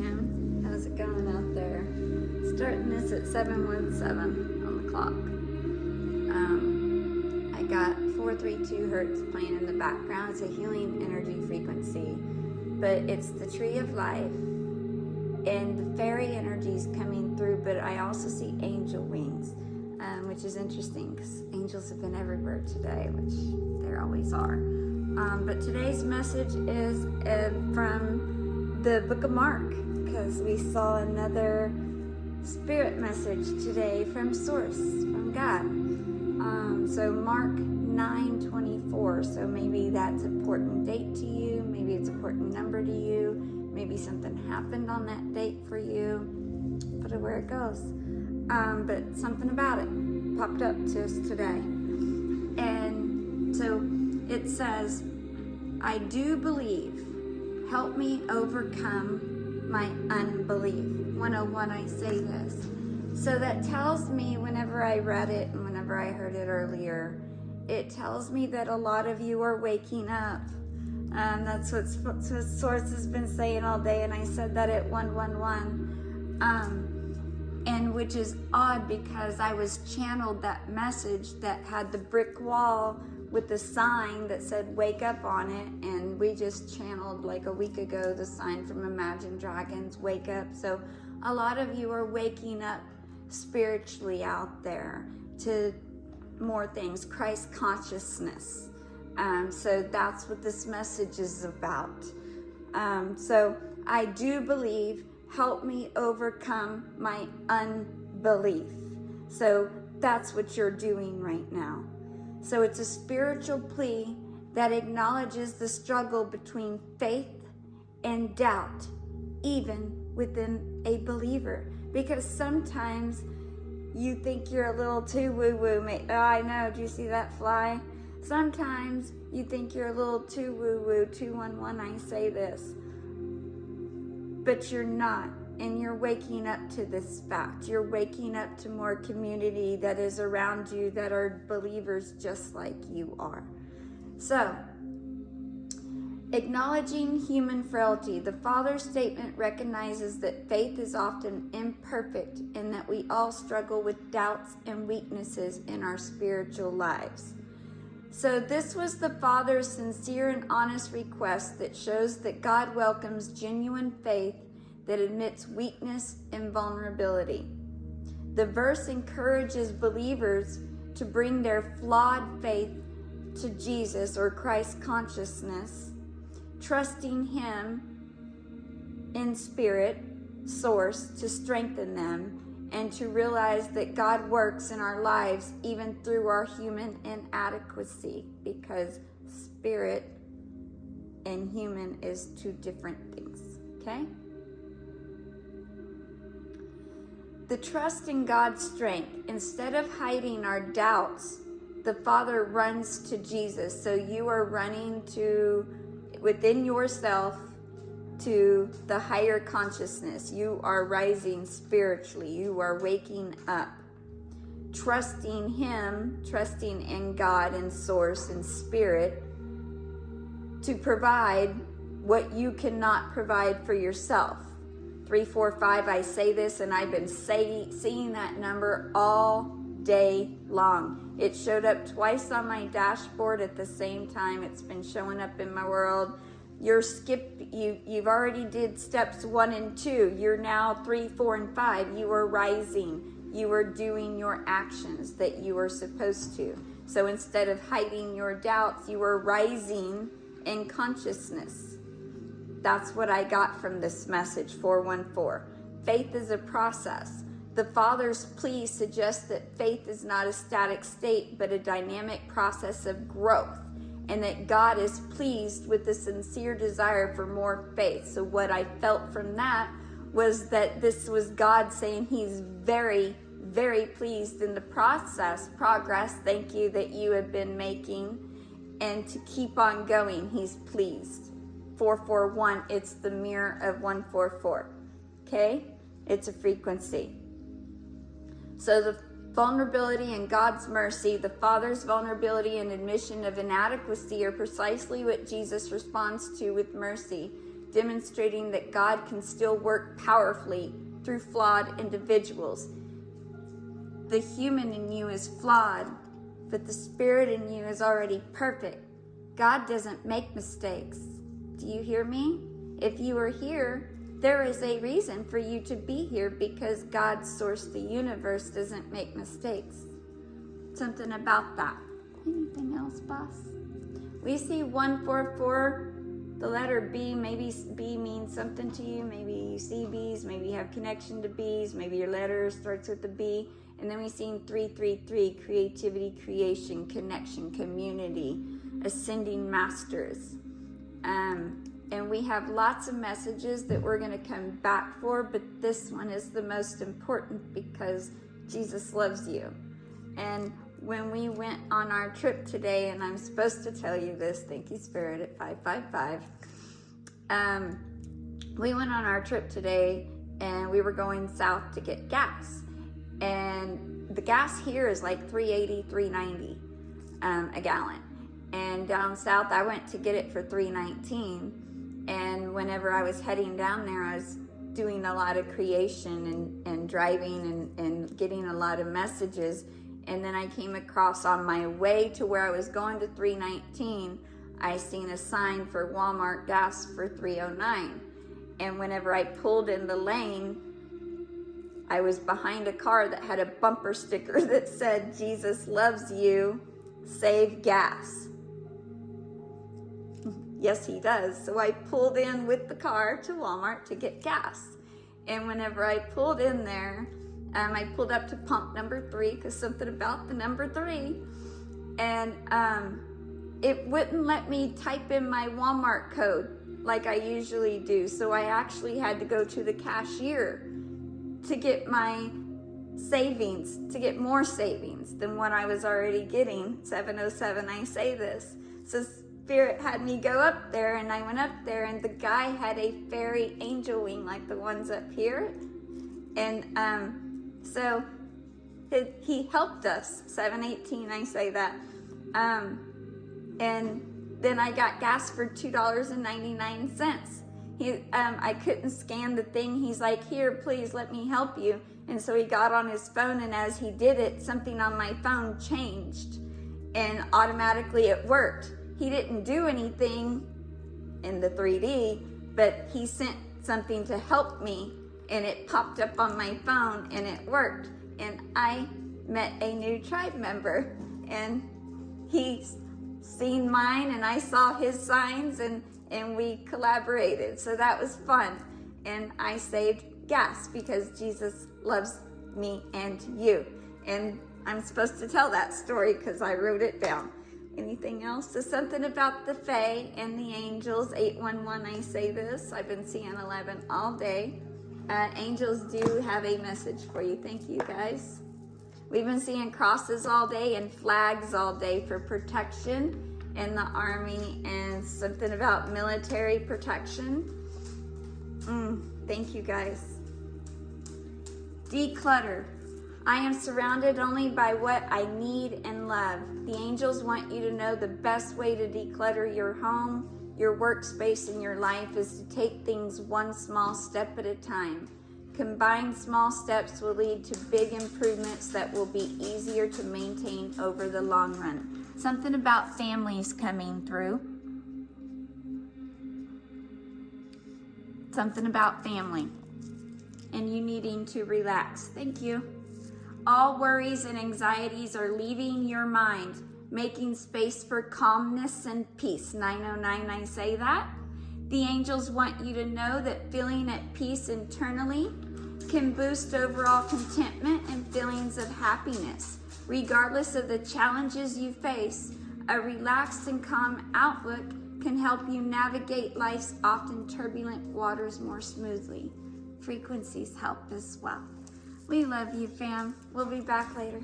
a.m. How's it going out there? Starting this at 7:17 on the clock. I got 432 hertz playing in the background. It's a healing energy frequency, but it's the tree of life, and the fairy energy's coming through. But I also see angel wings, which is interesting because angels have been everywhere today, which there always are. But today's message is from the book of Mark, because we saw another spirit message today from Source, from God. So Mark 9:24. So maybe that's an important date to you. Maybe it's an important number to you. Maybe something happened on that date for you. Put it where it goes. But something about it popped up to us today. And so it says, I do believe. Help me overcome my unbelief. 101, I say this. So that tells me, whenever I read it and whenever I heard it earlier, it tells me that a lot of you are waking up. That's what Source has been saying all day, and I said that at 111. And which is odd, because I was channeled that message that had the brick wall with the sign that said wake up on it, and we just channeled like a week ago the sign from Imagine Dragons, wake up. So a lot of you are waking up spiritually out there to more things, Christ consciousness. So that's what this message is about. So I do believe, help me overcome my unbelief. So that's what you're doing right now. So it's a spiritual plea that acknowledges the struggle between faith and doubt, even within a believer. Because sometimes you think you're a little too woo-woo. Oh, I know, do you see that fly? Sometimes you think you're a little too woo-woo. 211, I say this. But you're not. And you're waking up to this fact. You're waking up to more community that is around you that are believers just like you are. So, acknowledging human frailty. The Father's statement recognizes that faith is often imperfect and that we all struggle with doubts and weaknesses in our spiritual lives. So this was the Father's sincere and honest request that shows that God welcomes genuine faith that admits weakness and vulnerability. The verse encourages believers to bring their flawed faith to Jesus or Christ consciousness, trusting Him in spirit, Source, to strengthen them and to realize that God works in our lives even through our human inadequacy, because spirit and human is two different things, okay? The trust in God's strength. Instead of hiding our doubts, the Father runs to Jesus. So you are running to within yourself to the higher consciousness. You are rising spiritually. You are waking up. Trusting Him, trusting in God and Source and Spirit to provide what you cannot provide for yourself. 345, I say this, and I've been seeing that number all day long. It showed up twice on my dashboard at the same time. It's been showing up in my world. You've already did steps 1 and 2. You're now 3, 4, and 5. You are rising. You are doing your actions that you are supposed to. So instead of hiding your doubts, you are rising in consciousness. That's what I got from this message, 414. Faith is a process. The Father's plea suggests that faith is not a static state, but a dynamic process of growth, and that God is pleased with the sincere desire for more faith. So what I felt from that was that this was God saying He's very, very pleased in the progress, thank you, that you have been making, and to keep on going, He's pleased. 441, it's the mirror of 144, okay? It's a frequency. So the vulnerability and God's mercy, the Father's vulnerability and admission of inadequacy are precisely what Jesus responds to with mercy demonstrating that God can still work powerfully through flawed individuals. The human in you is flawed, but the spirit in you is already perfect. God doesn't make mistakes. Do you hear me? If you are here, there is a reason for you to be here, because God's source, the universe, doesn't make mistakes. Something about that. Anything else, boss? We see 144, the letter B. Maybe B means something to you. Maybe you see B's. Maybe you have connection to B's. Maybe your letter starts with a B. And then we see 333, creativity, creation, connection, community, ascending masters. And we have lots of messages that we're going to come back for, but this one is the most important because Jesus loves you. And when we went on our trip today, and I'm supposed to tell you this, thank you, Spirit, at 555. We went on our trip today, and we were going south to get gas. And the gas here is like $3.80, $3.90 a gallon. And down south, I went to get it for $3.19. And whenever I was heading down there, I was doing a lot of creation and driving and getting a lot of messages. And then I came across, on my way to where I was going to $3.19, I seen a sign for Walmart gas for $3.09. And whenever I pulled in the lane, I was behind a car that had a bumper sticker that said, Jesus loves you, save gas. Yes, he does. So I pulled in with the car to Walmart to get gas. And whenever I pulled in there, I pulled up to pump number 3, because something about the number 3. And it wouldn't let me type in my Walmart code like I usually do. So I actually had to go to the cashier to get my savings, to get more savings than what I was already getting. 707, I say this. So Spirit had me go up there, and I went up there, and the guy had a fairy angel wing like the ones up here. And so he helped us. 718, I say that. And then I got gas for $2.99. I couldn't scan the thing. He's like, here, please let me help you. And so he got on his phone, and as he did it, something on my phone changed, and automatically it worked. He didn't do anything in the 3D, but he sent something to help me, and it popped up on my phone, and it worked. And I met a new tribe member, and he's seen mine, and I saw his signs, and we collaborated. So that was fun. And I saved gas because Jesus loves me and you. And I'm supposed to tell that story because I wrote it down. Anything else? So something about the Fae and the angels. 811, I say this. I've been seeing 11 all day. Angels do have a message for you. Thank you, guys. We've been seeing crosses all day and flags all day for protection in the army, and something about military protection. Thank you, guys. Declutter. I am surrounded only by what I need and love. The angels want you to know the best way to declutter your home, your workspace, and your life is to take things one small step at a time. Combined small steps will lead to big improvements that will be easier to maintain over the long run. Something about families coming through. Something about family and you needing to relax. Thank you. All worries and anxieties are leaving your mind, making space for calmness and peace. 909, I say that. The angels want you to know that feeling at peace internally can boost overall contentment and feelings of happiness. Regardless of the challenges you face, a relaxed and calm outlook can help you navigate life's often turbulent waters more smoothly. Frequencies help as well. We love you, fam. We'll be back later.